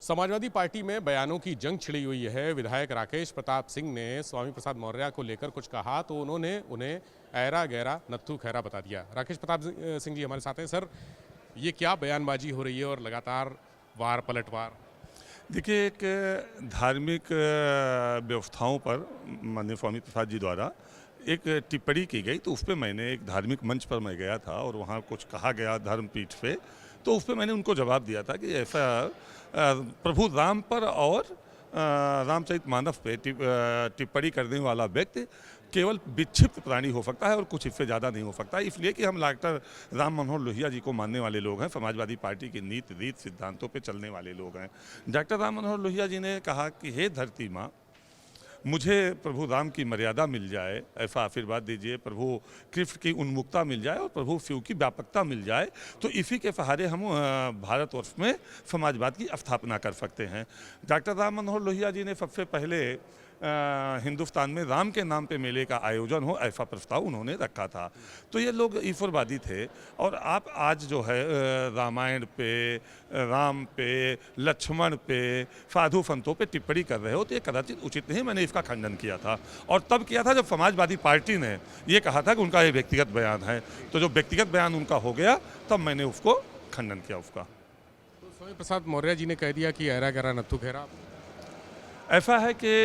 Samajwadi party में बयानों की जंग छिड़ी हुई है। विधायक राकेश प्रताप सिंह ने स्वामी प्रसाद मौर्य को लेकर कुछ कहा तो उन्होंने उन्हें ऐरा गैरा नत्थू खैरा बता दिया। राकेश प्रताप सिंह जी हमारे साथ हैं। सर, ये क्या बयानबाजी हो रही है और लगातार वार पलटवार? देखिए, एक धार्मिक व्यवस्थाओं पर माननीय स्वामी प्रसाद जी द्वारा एक टिप्पणी की गई, तो उस पर मैंने एक धार्मिक मंच पर मैं गया था और वहाँ कुछ कहा गया धर्मपीठ पे, तो उस पर मैंने उनको जवाब दिया था कि ऐसा प्रभु राम पर और रामचरितमानस पे टिप्पणी करने वाला व्यक्ति केवल विक्षिप्त प्राणी हो सकता है और कुछ इससे ज़्यादा नहीं हो सकता। इसलिए कि हम डॉक्टर राम मनोहर लोहिया जी को मानने वाले लोग हैं, समाजवादी पार्टी की नीति रीत सिद्धांतों पे चलने वाले लोग हैं। डॉक्टर राम मनोहर लोहिया जी ने कहा कि हे धरती माँ, मुझे प्रभु राम की मर्यादा मिल जाए, ऐसा आशीर्वाद दीजिए, प्रभु कृष्ण की उन्मुक्ता मिल जाए और प्रभु शिव की व्यापकता मिल जाए, तो इसी के सहारे हम भारतवर्ष में समाजवाद की स्थापना कर सकते हैं। डॉक्टर राम मनोहर लोहिया जी ने सबसे पहले हिंदुस्तान में राम के नाम पे मेले का आयोजन हो, ऐसा प्रस्ताव उन्होंने रखा था। तो ये लोग ईश्वरवादी थे और आप आज जो है रामायण पे, राम पे, लक्ष्मण पे, साधु संतों पे टिप्पणी कर रहे हो, तो ये कदाचित उचित नहीं। मैंने इसका खंडन किया था और तब किया था जब समाजवादी पार्टी ने ये कहा था कि उनका ये व्यक्तिगत बयान है। तो जो व्यक्तिगत बयान उनका हो गया, तब मैंने उसको खंडन किया उसका। तो स्वामी प्रसाद मौर्य जी ने कह दिया कि ऐरा गैरा नत्थू खैरा। ऐसा है कि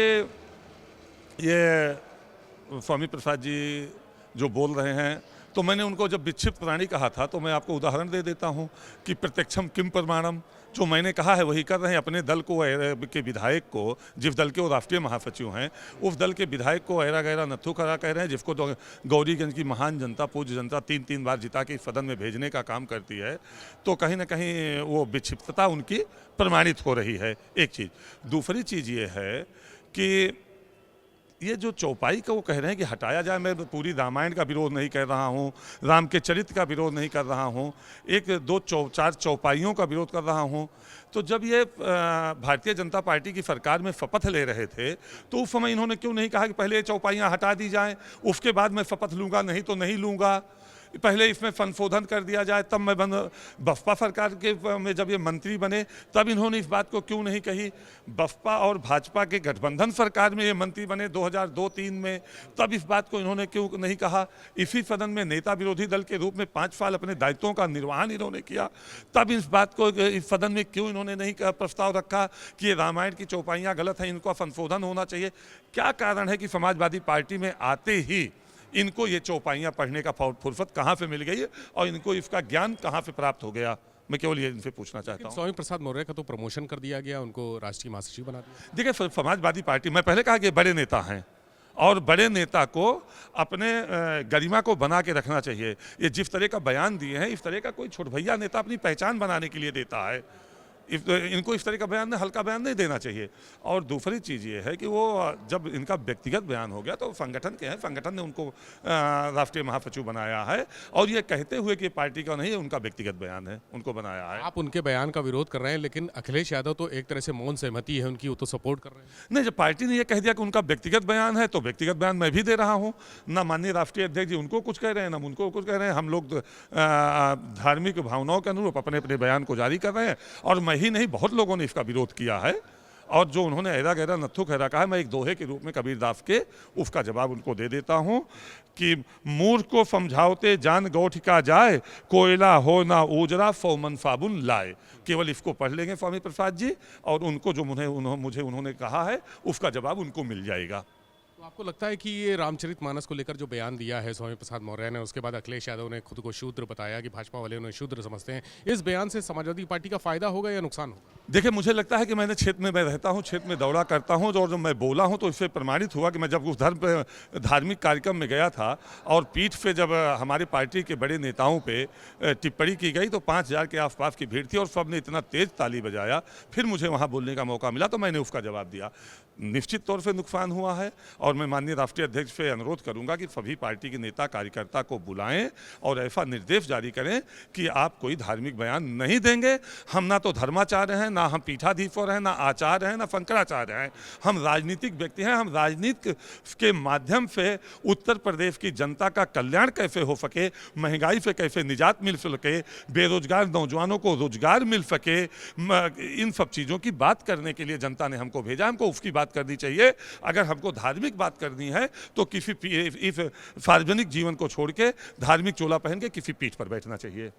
ये स्वामी प्रसाद जी जो बोल रहे हैं, तो मैंने उनको जब विक्षिप्त प्राणी कहा था, तो मैं आपको उदाहरण दे देता हूं कि प्रत्यक्षम किम प्रमाणम, जो मैंने कहा है वही कर रहे हैं। अपने दल को के विधायक को, जिस दल के वो राष्ट्रीय महासचिव हैं, उस दल के विधायक को ऐरा गैरा नत्थू खैरा कह रहे हैं, जिसको तो गौरीगंज की महान जनता, पूज्य जनता 3-3 बार जिता के सदन में भेजने का काम करती है। तो कहीं ना कहीं वो विक्षिप्तता उनकी प्रमाणित हो रही है, एक चीज़। दूसरी चीज़ ये है कि ये जो चौपाई का वो कह रहे हैं कि हटाया जाए, मैं पूरी रामायण का विरोध नहीं कर रहा हूँ, राम के चरित्र का विरोध नहीं कर रहा हूँ, 1-2-4 चौपाइयों का विरोध कर रहा हूँ। तो जब ये भारतीय जनता पार्टी की सरकार में शपथ ले रहे थे, तो उस समय इन्होंने क्यों नहीं कहा कि पहले ये चौपाइयाँ हटा दी जाएँ, उसके बाद मैं शपथ लूँगा, नहीं तो नहीं लूँगा, पहले इसमें संशोधन कर दिया जाए, तब मैं बसपा सरकार के में जब ये मंत्री बने, तब इन्होंने इस बात को क्यों नहीं कही। बसपा और भाजपा के गठबंधन सरकार में ये मंत्री बने 2002-3 में, तब इस बात को इन्होंने क्यों नहीं कहा। इसी सदन में नेता विरोधी दल के रूप में 5 साल अपने दायित्वों का निर्वहन इन्होंने किया, तब इस बात को इस सदन में क्यों इन्होंने नहीं प्रस्ताव रखा कि ये रामायण की चौपाइयाँ गलत हैं, इनका संशोधन होना चाहिए। क्या कारण है कि समाजवादी पार्टी में आते ही इनको ये चौपाइयाँ पढ़ने का फुर्सत कहाँ से मिल गई है और इनको इसका ज्ञान कहाँ से प्राप्त हो गया? मैं केवल ये इनसे पूछना चाहता हूँ। स्वामी प्रसाद मौर्य का तो प्रमोशन कर दिया गया, उनको राष्ट्रीय महासचिव बना दिया। देखिए, समाजवादी पार्टी, मैं पहले कहा कि बड़े नेता हैं और बड़े नेता को अपने गरिमा को बना के रखना चाहिए। ये जिस तरह का बयान दिए हैं, इस तरह का कोई छोट भैया नेता अपनी पहचान बनाने के लिए देता है। इनको इस तरह का बयान हल्का बयान नहीं देना चाहिए। और दूसरी चीज़ ये है कि वो जब इनका व्यक्तिगत बयान हो गया, तो संगठन के हैं, संगठन ने उनको राष्ट्रीय महासचिव बनाया है और ये कहते हुए कि पार्टी का नहीं है, उनका व्यक्तिगत बयान है, उनको बनाया है। आप उनके बयान का विरोध कर रहे हैं, लेकिन अखिलेश यादव तो एक तरह से मौन सहमति है उनकी, वो तो सपोर्ट कर रहे हैं। नहीं, जब पार्टी ने ये कह दिया कि उनका व्यक्तिगत बयान है, तो व्यक्तिगत बयान मैं भी दे रहा हूँ। ना माननीय राष्ट्रीय अध्यक्ष जी उनको कुछ कह रहे हैं, ना उनको कुछ कह रहे हैं। हम लोग धार्मिक भावनाओं के अनुरूप अपने अपने बयान को जारी कर रहे हैं और मैं ही नहीं, बहुत लोगों ने इसका विरोध किया है। और जो उन्होंने ऐरा गैरा नत्थू खैरा कहा है, मैं एक दोहे के रूप में कबीरदास के उसका जवाब उनको दे देता हूँ कि मूर्ख को समझाओते जान गौठ का जाए, कोयला हो ना उजरा सौ मन साबुन लाए। केवल इसको पढ़ लेंगे स्वामी प्रसाद जी और उनको जो मुझे उन्होंने कहा है उसका जवाब उनको मिल जाएगा। आपको लगता है कि ये रामचरितमानस को लेकर जो बयान दिया है स्वामी प्रसाद मौर्य ने, उसके बाद अखिलेश यादव ने खुद को शूद्र बताया कि भाजपा वाले उन्हें शूद्र समझते हैं, इस बयान से समाजवादी पार्टी का फायदा होगा या नुकसान होगा? देखिए, मुझे लगता है कि मैंने क्षेत्र में मैं रहता हूँ, क्षेत्र में दौरा करता हूँ और जब मैं बोला हूँ तो इससे प्रमाणित हुआ कि मैं जब उस धार्मिक कार्यक्रम में गया था और पीठ पे जब हमारे पार्टी के बड़े नेताओं पे टिप्पणी की गई, तो 5000 के आसपास की भीड़ थी और सबने इतना तेज ताली बजाया, फिर मुझे वहाँ बोलने का मौका मिला तो मैंने उसका जवाब दिया। निश्चित तौर से नुकसान हुआ है और और मैं माननीय राष्ट्रीय अध्यक्ष से अनुरोध करूंगा कि सभी पार्टी के नेता कार्यकर्ता को बुलाएं और ऐसा निर्देश जारी करें कि आप कोई धार्मिक बयान नहीं देंगे। हम ना तो धर्माचार्य हैं, ना हम पीठाधीश्वर हैं, ना आचार्य हैं, ना शंकराचार्य हैं। हम राजनीतिक व्यक्ति हैं। हम राजनीति के माध्यम से उत्तर प्रदेश की जनता का कल्याण कैसे हो सके, महंगाई से कैसे निजात मिल सके, बेरोजगार नौजवानों को रोजगार मिल सके, इन सब चीज़ों की बात करने के लिए जनता ने हमको भेजा। हमको उसकी बात करनी चाहिए। अगर हमको धार्मिक बात करनी है तो किसी इस सार्वजनिक जीवन को छोड़ के धार्मिक चोला पहन के किसी पीठ पर बैठना चाहिए।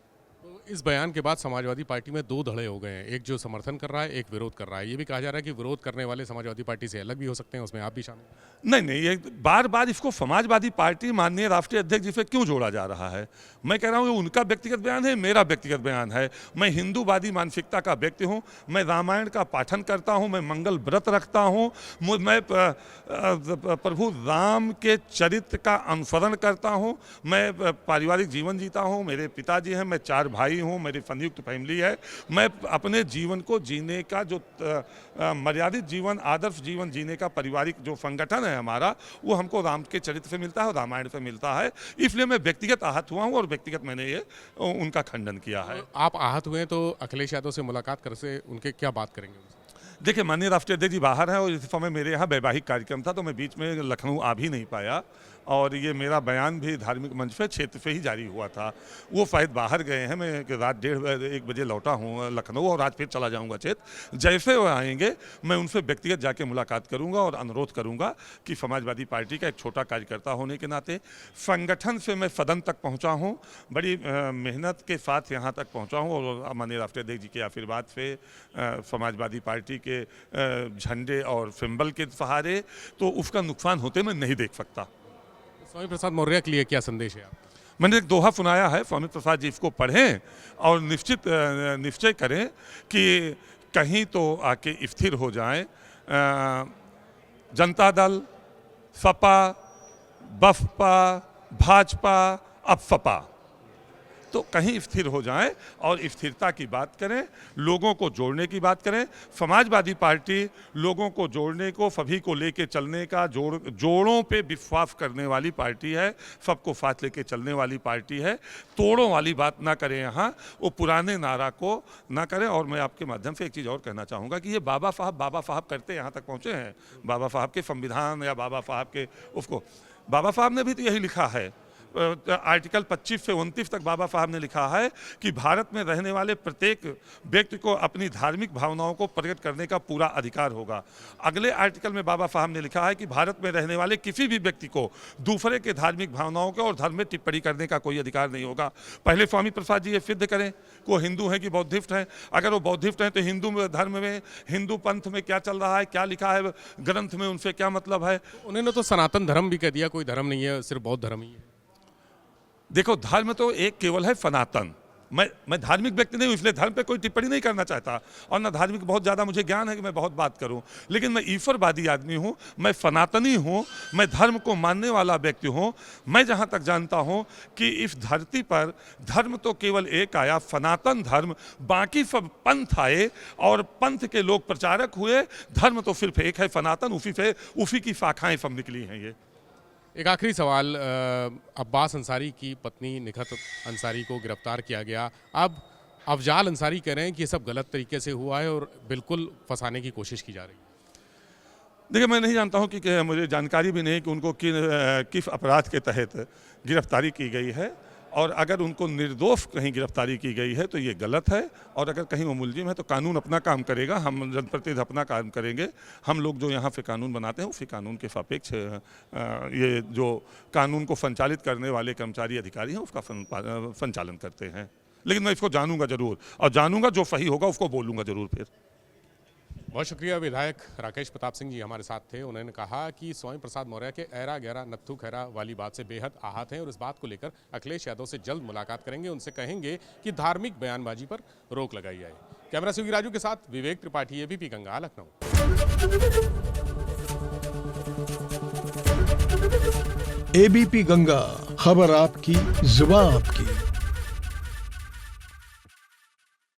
इस बयान के बाद समाजवादी पार्टी में दो धड़े हो गए हैं, एक जो समर्थन कर रहा है, एक विरोध कर रहा है। ये भी कहा जा रहा है कि विरोध करने वाले समाजवादी पार्टी से अलग भी हो सकते हैं, उसमें आप भी शामिल। नहीं, ये बार बार इसको समाजवादी पार्टी माननीय राष्ट्रीय अध्यक्ष जी से क्यों जोड़ा जा रहा है? मैं कह रहा हूँ उनका व्यक्तिगत बयान है, मेरा व्यक्तिगत बयान है। मैं हिंदूवादी मानसिकता का व्यक्ति हूँ। मैं रामायण का पाठन करता हूँ, मैं मंगल व्रत रखता हूँ, मैं प्रभु राम के चरित्र का अनुसरण करता हूँ, मैं पारिवारिक जीवन जीता हूँ। मेरे पिताजी हैं, मैं 4 भाई हूँ, मेरी संयुक्त फैमिली है। मैं अपने जीवन को जीने का जो मर्यादित जीवन, आदर्श जीवन जीने का पारिवारिक जो संगठन है हमारा, वो हमको राम के चरित्र से मिलता है और रामायण से मिलता है। इसलिए मैं व्यक्तिगत आहत हुआ हूँ और व्यक्तिगत मैंने ये उनका खंडन किया है। आप आहत हुए तो अखिलेश यादव से मुलाकात कर से उनके क्या बात करेंगे? देखिए, माननीय राष्ट्रीय अध्यक्ष जी बाहर हैं और इस समय मेरे यहाँ वैवाहिक कार्यक्रम था तो मैं बीच में लखनऊ आ भी नहीं पाया। और ये मेरा बयान भी धार्मिक मंच पे क्षेत्र से ही जारी हुआ था। वो शायद बाहर गए हैं। मैं रात 1:30 बजे लौटा हूँ लखनऊ और आज फिर चला जाऊँगा क्षेत्र। जैसे वो आएंगे मैं उनसे व्यक्तिगत जाके मुलाकात करूँगा और अनुरोध करूँगा कि समाजवादी पार्टी का एक छोटा कार्यकर्ता होने के नाते संगठन से मैं सदन तक पहुँचा हूँ, बड़ी मेहनत के साथ यहाँ तक पहुँचा हूँ और माननीय राष्ट्रीय अध्यक्ष जी के आशीर्वाद से समाजवादी पार्टी के झंडे और सिंबल के सहारे, तो उसका नुकसान होते मैं नहीं देख सकता। स्वामी प्रसाद मौर्य के लिए क्या संदेश है आपका? मैंने एक दोहा सुनाया है, स्वामी प्रसाद जी इसको पढ़ें और निश्चय करें कि कहीं तो आके स्थिर हो जाएं। जनता दल, सपा, बसपा, भाजपा, अब सपा, तो कहीं स्थिर हो जाएं और स्थिरता की बात करें, लोगों को जोड़ने की बात करें। समाजवादी पार्टी लोगों को जोड़ने को, सभी को लेके चलने का, जोड़ों पे विश्वास करने वाली पार्टी है, सबको साथ लेके चलने वाली पार्टी है। तोड़ों वाली बात ना करें यहाँ, वो पुराने नारा को ना करें। और मैं आपके माध्यम से एक चीज़ और कहना चाहूँगा कि ये बाबा साहब करते यहाँ तक पहुँचे हैं। बाबा साहब के संविधान या बाबा साहब के उसको, बाबा साहब ने भी तो यही लिखा है। आर्टिकल 25 से 29 तक बाबा साहब ने लिखा है कि भारत में रहने वाले प्रत्येक व्यक्ति को अपनी धार्मिक भावनाओं को प्रकट करने का पूरा अधिकार होगा। अगले आर्टिकल में बाबा साहब ने लिखा है कि भारत में रहने वाले किसी भी व्यक्ति को दूसरे के धार्मिक भावनाओं के और धर्म में टिप्पणी करने का कोई अधिकार नहीं होगा। पहले स्वामी प्रसाद जी ये सिद्ध करें कि वो हिंदू हैं कि बौद्धिस्ट हैं। अगर वो बौद्धिस्ट हैं तो हिंदू धर्म में, हिंदू पंथ में क्या चल रहा है, क्या लिखा है ग्रंथ में, उनसे क्या मतलब है। उन्होंने तो सनातन धर्म भी कह दिया, कोई धर्म नहीं है, सिर्फ बौद्ध धर्म ही है। देखो, धर्म तो एक केवल है सनातन। मैं धार्मिक व्यक्ति नहीं हूँ, इसलिए धर्म पे कोई टिप्पणी नहीं करना चाहता और ना धार्मिक बहुत ज़्यादा मुझे ज्ञान है कि मैं बहुत बात करूँ। लेकिन मैं ईश्वरवादी आदमी हूँ, मैं सनातनी हूँ, मैं धर्म को मानने वाला व्यक्ति हूँ। मैं जहाँ तक जानता हूँ कि इस धरती पर धर्म तो केवल एक आया, सनातन धर्म, बाकी सब पंथ आए और पंथ के लोग प्रचारक हुए। धर्म तो सिर्फ एक है, सनातन, उसी की शाखाएँ सब निकली हैं। ये एक आखिरी सवाल, अब्बास अंसारी की पत्नी निखत अंसारी को गिरफ्तार किया गया। अब अफजाल अंसारी कह रहे हैं कि ये सब गलत तरीके से हुआ है और बिल्कुल फंसाने की कोशिश की जा रही है। देखिए, मैं नहीं जानता हूँ कि मुझे जानकारी भी नहीं कि उनको किस अपराध के तहत गिरफ्तारी की गई है, और अगर उनको निर्दोष कहीं गिरफ्तारी की गई है तो ये गलत है, और अगर कहीं वो मुलजिम है तो कानून अपना काम करेगा, हम जनप्रतिनिधि अपना काम करेंगे। हम लोग जो यहाँ पे कानून बनाते हैं उसी कानून के सापेक्ष ये जो कानून को संचालित करने वाले कर्मचारी अधिकारी हैं उसका संचालन करते हैं। लेकिन मैं इसको जानूंगा जरूर, और जानूंगा जो सही होगा उसको बोलूँगा जरूर फिर। बहुत शुक्रिया। विधायक राकेश प्रताप सिंह जी हमारे साथ थे। उन्होंने कहा कि स्वामी प्रसाद मौर्य के ऐरा गहरा नत्थू खैरा वाली बात से बेहद आहत हैं और इस बात को लेकर अखिलेश यादव से जल्द मुलाकात करेंगे। उनसे कहेंगे कि धार्मिक बयानबाजी पर रोक लगाई जाए। कैमरा से राजू के साथ विवेक त्रिपाठी, एबीपी गंगा, लखनऊ। एबीपी गंगा, खबर आपकी, जुबान आपकी।